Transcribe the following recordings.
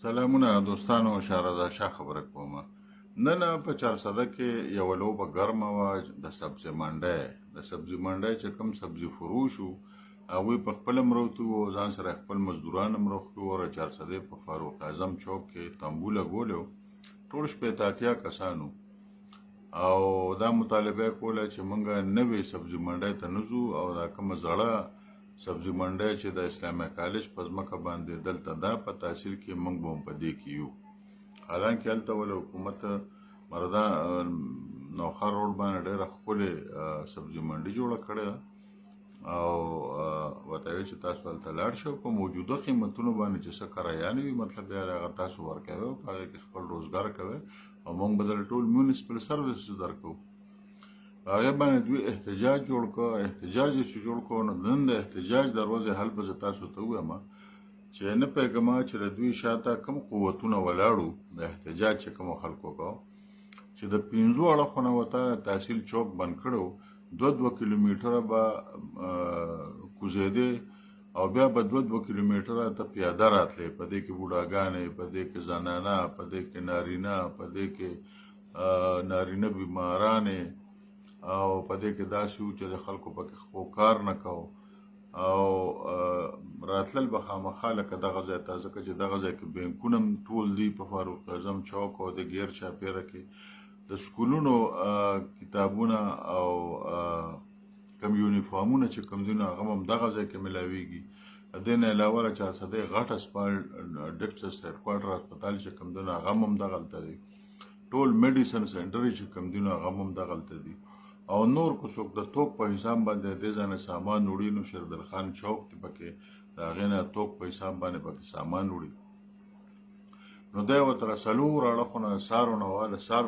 سلامونه دوستانو شهرزاد شاه خبره کومه نن په 400 کې یو لوبه ګرمه وه د سبزي منډی چې کوم سبزي فروش وو هغوی په خپل مروتو وو ځان سره خپل مزدوران مروختو وو 400 په فاروق اعظم چوک کې تنبوله ګولو ټول شپېته اتیا کسانو او دا مطالبه کوله چې مونږه نوې سبزي منډی ته نزو او دا کومه زړه سبزي منډی چې د اسلامي کالج په ځمکه باندې دلته دا په تاثیر کې مونږ به هم په دې کې یو حالانکه هلته ول حکومت مردا نوخر روډ باندې ډېره ښکلې سبزي منډي جوړه کړې ده او ورته وایي چې تاسو هلته لاړ شئ په موجوده قیمتونو باندې چې څه کرایانې وي مطلب بیا هغه تاسو ورکوئ په هغې کې خپل روزګار کوئ او موږ به درته ټول میونسپل سروسز درکوو هغه باندې دوی احتجاج جوړ کړ احتجاج یې چې جوړ کړ نو نن د احتجاج دروازې حل به زه تاسو ته ووایم چې نه پوهېږم چې د دوی شاته کوم قوتونه ولاړو د احتجاج چې کومو خلکو کو چې د 5 اړخو نه ورته تحصیل چوک بند کړو 2 کیلومتره به کوزېدې او بیا به 2 کیلومتره ته پیاده راتلې په دې کې بوډاګانې په دې کې زنانه په دې کې نارینه په دې کې نارینه بیمارانې او په دې کې داسې وو چې د خلکو پکې خپل کار نه کوو او راتلل به خامخا لکه دغه ځای ته ځکه چې دغه ځای کې بینکونه ټول دي په فاروق اعظم چوک او د ګیر چاپیره کې د سکولونو کتابونه او کم یونیفارمونه چې کوم دي نو هغه هم دغه ځای کې ملاویږي د دې نه علاوه 400 غټ اسپالټ ډکټس هیډ کوارټر هسپتال چې کوم دي نو هغه هم دغلته دی ټول میډیسن سنټر چې کوم دي نو هغه هم دغلته دی او نور کو څوک د توک په حساب باندې د ځانه سامان وړي نو شردل خان چوک ته پکې دا غینه توک په حساب باندې پکې سامان وړي نو دا وتر سلور اړخونه سار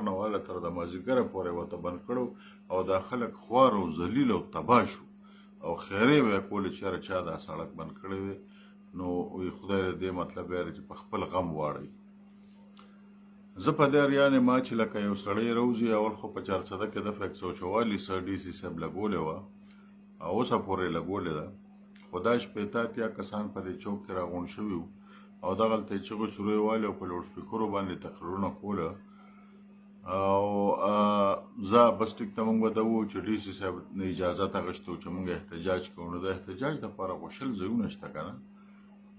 نه واله تر د مازیګر پورې وته بند کړو او دا خلک خوار او ذلیل او تباه شو او خیره وې کول چې چا دا سړک بند کړی نو وي خدای دې مطلب یې چې په خپل غم واړی زه په دې اریانې ما چې لکه یو سړی روزي اول خو په 400 کې د 144 ډي سي صاحب لګولې وه او اوسه پورې لګولې ده خو دا شپېته اتیا کسان په دې چوک کې راغونډ شوي وو او دغلته یې چغې شروع والې او په لوډ سپیکرو باندې تقریرونه کوله او زه بس ټیک ته موږ به ده وو چې ډي سي صاحب نه اجازت اخیستو چې موږ احتجاج کوو نو د احتجاج دپاره خو شل ځایونه شته که نه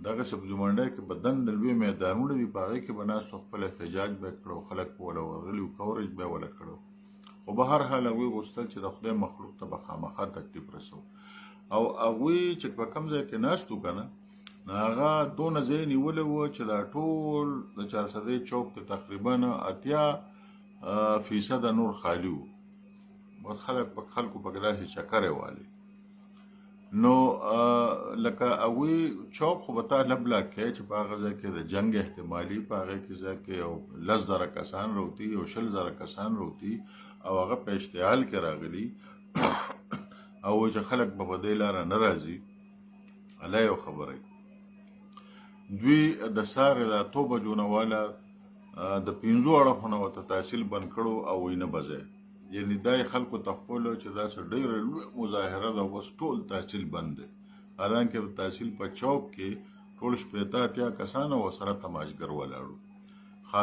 دغه سبزي منډی کې به دنده لوی میدانونه دي په هغې کې به ناستو خپل احتجاج به یې کړو خلک به وله ورغلي وو کورج به یې وله کړو خو به هر حال هغوی غوښتل چې د خدای مخلوق ته به خامخا تکلیف رسو او هغوی چې په کوم ځای کې ناست وو که نه نو هغه دونه ځای نیولی وو چې دا ټول د 400 چوک ته تقریبا 80% نور خالي وو خلکو پکې داسې چکرې والي نو لکه هغوی چوک خو به تا لبلاک کوي چې په هغه ځای کې د جنګ احتمالي په هغې کې ځای کې یو 10,000 کسان روتي یو 20,000 کسان روتي او هغه په اشتعال کې راغلي او چې خلک به په دې لاره نه راځي الله یو خبره دوی د سارې د 2 بجو نه واله د 5 اړخونه ورته تحصیل بند کړو او وی نه بځای یعنی دا خلکو ته ښوله چې داسې ډېره لویه مظاهره ده اوس ټول تحصیل بند دی حالانکې تحصیل په چوک کې ټول شپېته اتیا کسان او سره تماشګر ولاړو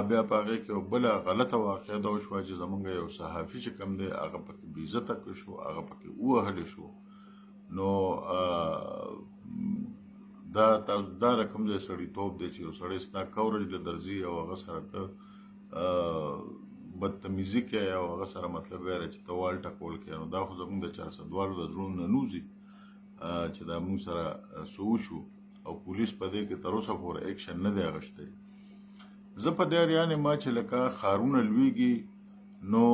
بیا په هغې کې بله غلطه واقعه دا وشوه چې زمونږ یو صحافي چې کوم دی هغه پکې بېعزته کړی شو هغه پکې ووهلی شو نو دا د کوم ځای سړیتوب دی چې یو سړی ستا کورج له درځي او هغه سره ته بدتمیزي کوي او هغه سره مطلب ویره چې ته وال ټکول کوي نو دا خو زموږ د 400 د زړونو نه نوځي چې دا موږ سره څه وشو او پولیس په دې کې تر اوسه پورې ایکشن نه دی اخیستی زه په دې اریانې ما چې لکه ښارونه لویږي نو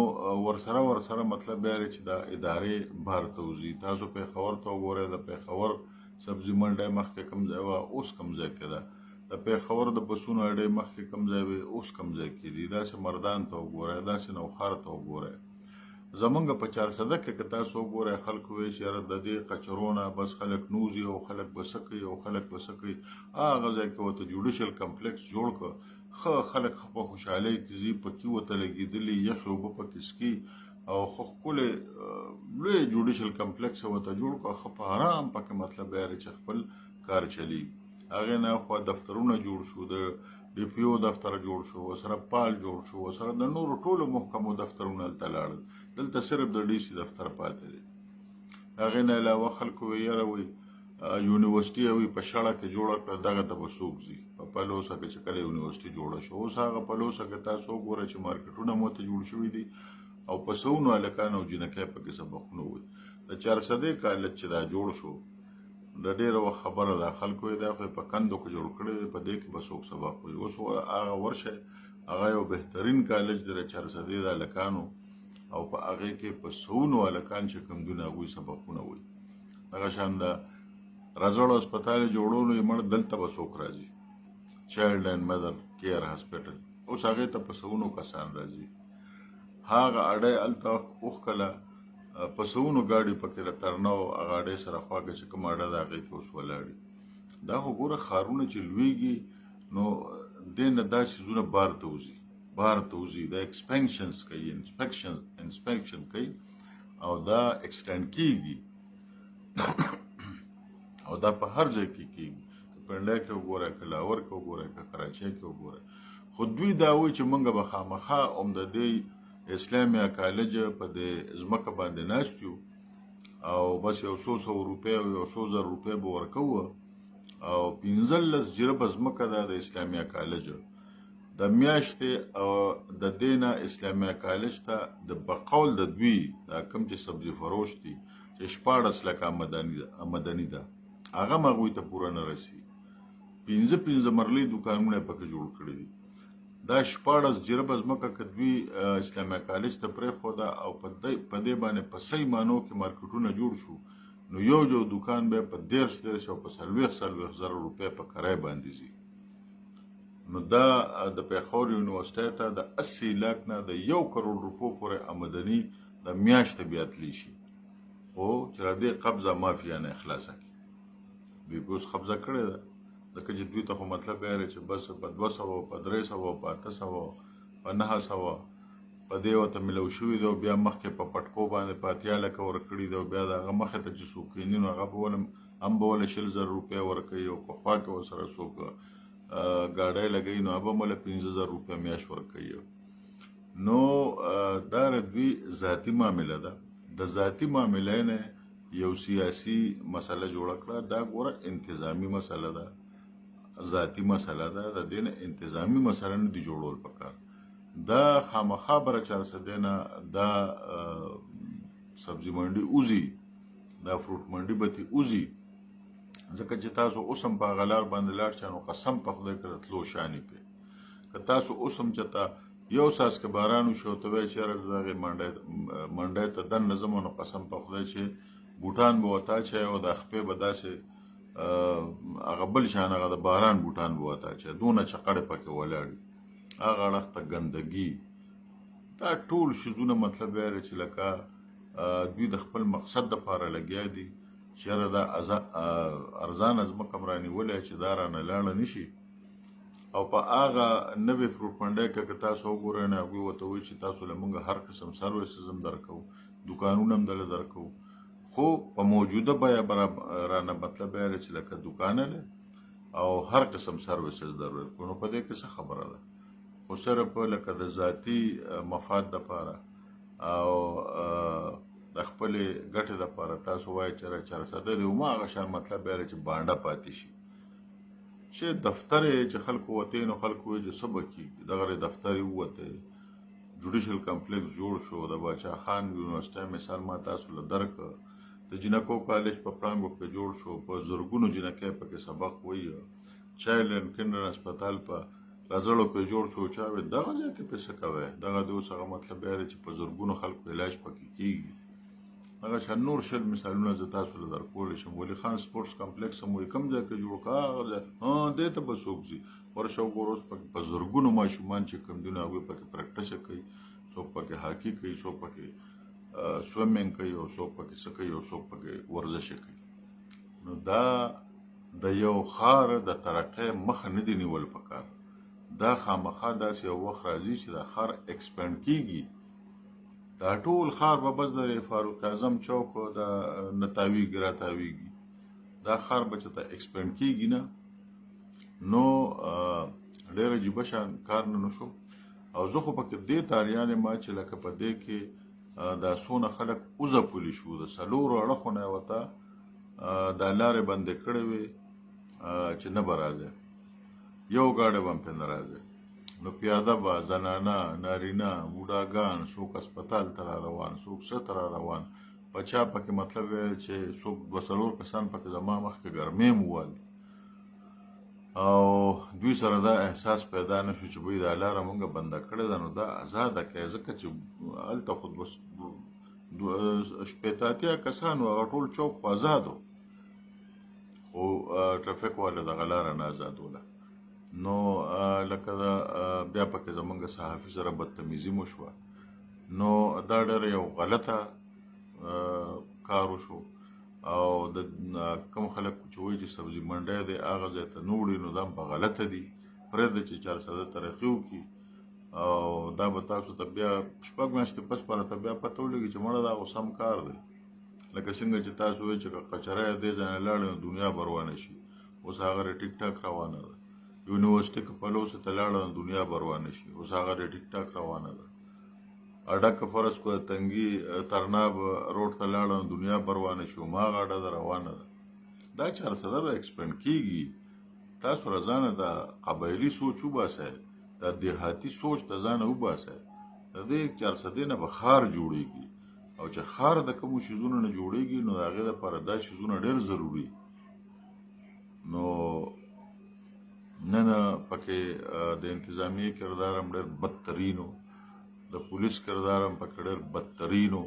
ورسره مطلب یاره چې دا ادارې بهر ته وځي تاسو پېښور ته وګورئ د پېښور سبزي منډی مخکې کوم ځای وه اوس کوم ځای کې ده د پېښور د بسونو اډې مخکې کوم ځای وي اوس کوم ځای کې دي داسې مردان ته وګورئ داسې نوخار ته وګورئ زمونږ په 400 کې که تاسو وګورئ خلکو وایي چې یاره د دې قچرو نه بس خلک نوځي او خلک به څه کوي او خلک به څه کوي هغه ځای کې ورته جوډیشل کمپلیکس جوړ کړه ښه خلک په خوشحالۍ کې ځي پکې ورته لګېدلي یخې اوبه پکې څکي او خو ښکلی لوی جوډیشل کمپلیکس ورته جوړ کړه ښه په ارام پکې مطلب یاره چې خپل کار چلیږي هغې نه خوا دفترونه جوړ شو د ډي پی او دفتر جوړ شو، ورسره پال جوړ شو، ورسره د نورو ټولو محکمو دفترونه هلته لاړل. دلته صرف د ډي سي دفتر پاتې دی. هغې نه علاوه خلکو وی یاره وی یونیورسټي وی په شړه کې جوړه کړه، دغه ته به څوک ځي. په پلوسه کې چې کله یونیورسټي جوړه شو، اوس هغه پلوسه کې تاسو وګورئ چې مارکیټونه مو ته جوړ شوي دي او په سونو هلکان او جینکۍ پکې سبقونه وایي. د 400 کالج چې دا جوړ شو، د ډېره وخت خبره ده، خلکو یې دا خو په کندو کې جوړ کړی دی، په دې کې به څوک سبق وایي. اوس هغه ورشئ، هغه یو بهترین کالج دی د 400 د هلکانو، او په هغې کې په سونو هلکان چې کوم دي هغوی سبقونه وایي. دغه شان د رزړو هسپتال جوړولو یې مړ، دلته به څوک راځي؟ چایلډ اینډ مدر کیر هاسپټل، اوس هغې ته په سونو کسان راځي. هغه اډی هلته اوښکله په سونو ګاډي پکې له ترنه و، هغه اډۍ سره خوا کې چې کوم اډه ده هغې کې اوس ولاړي. دا خو ګوره ښارونه چې لویږي نو دې نه دا څیزونه بار ته وځي، دا ایکسپینشنز کوي، انسپیکشن کوي او دا ایکسټینډ کیږي او دا په هر ځای کې کیږي. که پنډۍ کې وګورئ، که لاهور کې وګورئ، که کراچۍ کې وګورئ. خو دوی دا وایي چې موږ به خامخا هم د دې اسلامیا کالج په دې ځمکه باندې ناست یو او بس یو څو روپۍ او یو څو زر روپۍ به ورکوو او 15 جربه ځمکه ده د اسلامیا کالج. د میاشتې او د دې نه اسلامیا کالج ته د بقول د دوی دا کوم چې سبزي فروش دي چې 14 لکه آمدني ده، هغه هم هغوی ته پوره نه رسي. 15 مرلې دوکانونه پکې جوړ کړي دي. دا 14 جربه ځمکه که دوی اسلامیا کالج ته پرېښوده او په دې باندې په صحیح معنو کې مارکیټونه جوړ شو، نو یو دوکان به په 13 او په 40 زره روپۍ په کرایه باندې ځي. نو دا د پېښور یونیورسټۍ ته د 80 لاک نه د 1 کروڑ روپو پورې آمدني د میاشتې بیا تلی شي، خو چې د دې قبضه مافیا نه خلاصه کړي. دوی به اوس قبضه کړې ده، ځکه چې دوی ته خو مطلب یې چې بس په 200 په 300 په 800 په 900 په دې ورته ملو شوي دی، او بیا مخکې په پټکو باندې په 80 لکه ورکړي دی، او بیا د هغه مخې ته چې څوک کښېني نو هغه به ولې 20,000 روپۍ ورکوي، او که خوا کې ورسره څوک ګاډۍ لګوي نو هغه به ولې 15,000 روپۍ میاشت ورکوي. نو دا د دوی ذاتي معامله ده. د ذاتي معاملې نه یو سیاسي مسله جوړه کړه. دا ګوره انتظامي مسله ده، ذاتي مسله ده، د دې نه انتظامي مسله نه دي جوړول پکار. دا خامخا بره 400 نه دا سبزي منډي اوزي، دا فروټ منډي به تې اوزي، ځکه چې تاسو اوس هم په هغه لار باندې لاړ شئ نو قسم په خدای که د تلو شانې پې. که تاسو اوس هم چېرته یو څاڅکی باران وشي او ته وایې چې یاره د هغې منډۍ ته دننه ځم نو قسم په خدای چې بوټان به ورته اچوئ او دا خپې به داسې هغه بل شان هغه د باران بوټان به ورته اچوئ، دونه چقړې پکې ولاړې، هغه اړخ ته ګندګي. دا ټول شیزونه مطلب یې چې لکه دوی د خپل مقصد دپاره لګیا دي چې یاره دا ارزانه ځمکه م رانیولی چې دا رانه لاړه نه شي. او په هغه نوې فروټ منډۍ کې که تاسو وګورئ نو هغوی ورته وایي چې تاسو له موږ هر قسم سروسز هم درکوو، دوکانونه هم دله درکوو، خو په موجوده بیه رانه مطلب یې چې لکه دوکانه دی او هر قسم سروسز در ورکوو. نو په دې کې څه خبره ده؟ خو صرف لکه د ذاتي مفاد دپاره او د خپلې ګټې دپاره تاسو وایئ چې 400 دی، وما هغه شان مطلب یې چې بانډه پاتې شي. چې دفتر یې چې خلکو وتې نو خلکو وایي چې څه به کېږي، دغه دفتر یې ووتی، جوډیشل کمپلیکس جوړ شو، د باچا خان یونیورسټۍ مثال ما تاسو له درکړه، د جنکو کالج په پړانګو کې جوړ شو، په زرګونو جنکۍ پکې سبق وایي، چایلډ اینډ کنډر هسپتال په رزړو کې جوړ شو. چا وایي دغه ځای کې پې څه کوئ؟ دغه د اوس هغه مطلب یې چې په زرګونو خلکو علاج پکې کېږي. هغه شان نور شل مثالونه زه تاسو له درکولی شم. ولي خان سپورټس کمپلیکس هم وایي کوم ځای کې جوړ کړه، هغه ځای دې ته به څوک ځي؟ ورشه وګوره اوس پکې په زرګونو ماشومان چې کوم دي نو هغوی پکې پریکټس کوي، څوک پکې هاکي کوي، څوک پکې سویمینګ کوي، او څوک پکې څه کوي، او څوک پکې ورزش کوي. نو دا د یو ښار د ترقۍ مخه نه دي نیول پکار. دا خامخا داسې یو وخت راځي چې دا ښار ایکسپینډ کیږي، دا ټول ښار به بس د فاروق اعظم چوک د نه تاویږي را تاویږي، دا ښار به چې ته ایکسپینډ کیږي نه نو ډېر عجیبه شان کار نه شو. او زه خو پکې دې تاریان ما چې لکه په دې کې دا څونه خلک وځپلي شو، د څلورو اړخو نه یې ورته دا لارې بندې کړې وې چې نه به راځي، یو ګاډی به هم پرې نه راځي. نو پیاده به زنانه، نارینه، بوډاګان، څوک اسپتال ته را روان، څوک څه ته را روان. په چا پکې مطلب چې څوک دوه څلور کسان پکې زما مخکې ګرمۍ م ووال، او دوی سره دا احساس پیدا نه شو چې بوی دا لاره مونږ بنده کړې ده، نو دا ازاده کړئ، ځکه چې هلته خو شپېته اتیا کسان وو، هغه ټول چوک خو ازاد و، خو ټرافیک والا دغه لاره نه ازادوله. نو لکه بیا پکې زمونږ صحافي سره بدتمیزي مو شوه. نو دا ډېره یو غلطه کار وشو. او د کوم خلک چې وایي چې سبزي منډی دی هغه ځای ته نه وړي، نو دا هم په غلطه دي. پرېږده چې 400 ترقي وکړي، او دا به تاسو ته بیا شپږ میاشتې پس به راته بیا پته ولګي چې مړه دا خو سم کار دی. لکه څنګه چې تاسو وایئ چې که قچره یې دې ځای نه لاړې نو دنیا به روانه شي، اوس هغه ټیک ټاک روانه ده. یونیورسټي که پلوسې ته لاړه نو دنیا به روانه شي، اوس هغه ټیک ټاک روانه ده. اډه که فرض کړه تنګي ترناب روډ ته لاړه نو دنیا به روانه شي، هماغه اډه ده روانه ده. دا 400 به ایکسپینډ کېږي. تاسو له ځانه دا قبایلي سوچ وباسئ، دا دیهاتي سوچ د ځانه وباسئ. د دې 400 نه به ښار جوړېږي، او چې ښار د کومو شیزونو نه جوړېږي نو د هغې لپاره دا شیزونه ډېر ضروري. نو نن پکې د انتظامیې کردار هم ډېر بدترین و، د پولیس کردار هم پکې ډېر بدترین و.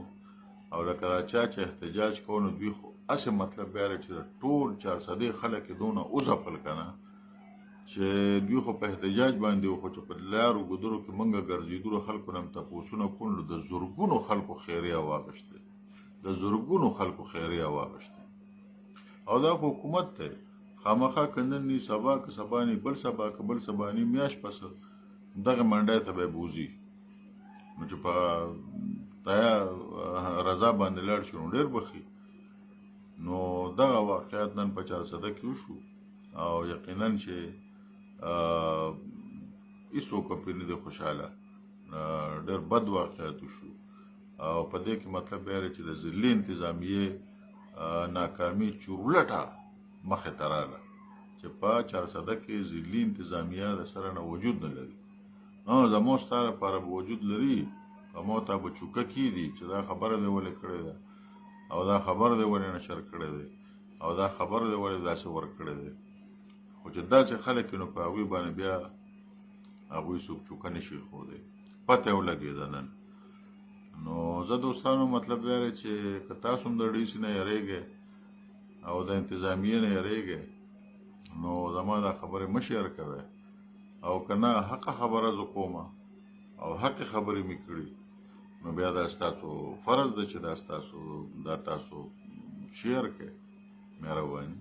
او لکه دا چا چې احتجاج کوو نو دوی خو هسې مطلب بیا دی چې د ټول 400 خلک یې دونه وځپل که نه، چې دوی خو په احتجاج باندې و، خو چې په لارو ګودرو کې مونږ ګرځېدلو خلکو نه هم تپوسونه کړو، نو د زرګونو خلکو خیریه واخیستې، د زرګونو خلکو خیریه واخیستې. او دا خو حکومت دی، خامخا که نن نی سبا که سبا نی بل سبا که بل سبا نی میاشت پس دغه منډی ته به یې بوځي. نو چې په تیا رضا باندې لاړ شي نو ډېر بخي. نو دغه واقعیت نن په 400 کې وشو، او یقینا چې هېڅوک پرې نه دی خوشحاله. ډېر بد واقعیت وشو. او په دې کې مطلب بیا دی چې د ضلعي انتظامیې ناکامي چورلټه مخې ته راغله، چې په 400 کې ضلعي انتظامیه د سره نه وجود نه لري. زموږ ستا لپاره به وجود لري، همو ته به چوکه کېږدي چې دا خبره دې ولې کړې ده، او دا خبر دې ولې نشر کړی دی، او دا خبر دې ولې داسې ورکړی دی. خو چې داسې خلک نو په هغوی باندې بیا هغوی څوک چوکه نشي ښودی، پته یې ولګېده نن. نو زه دوستانو مطلب دا دی چې که تاسو هم د ډي سي نه یېرېږئ او د انتظامیې نه یېرېږئ، نو زما دا خبرې مه شیر کوئ. او که نه حقه خبره زه کومه او حقې خبرې مې کړي، نو بیا دا ستاسو فرض ده چې دا تاسو شیر کړئ. مهرباني.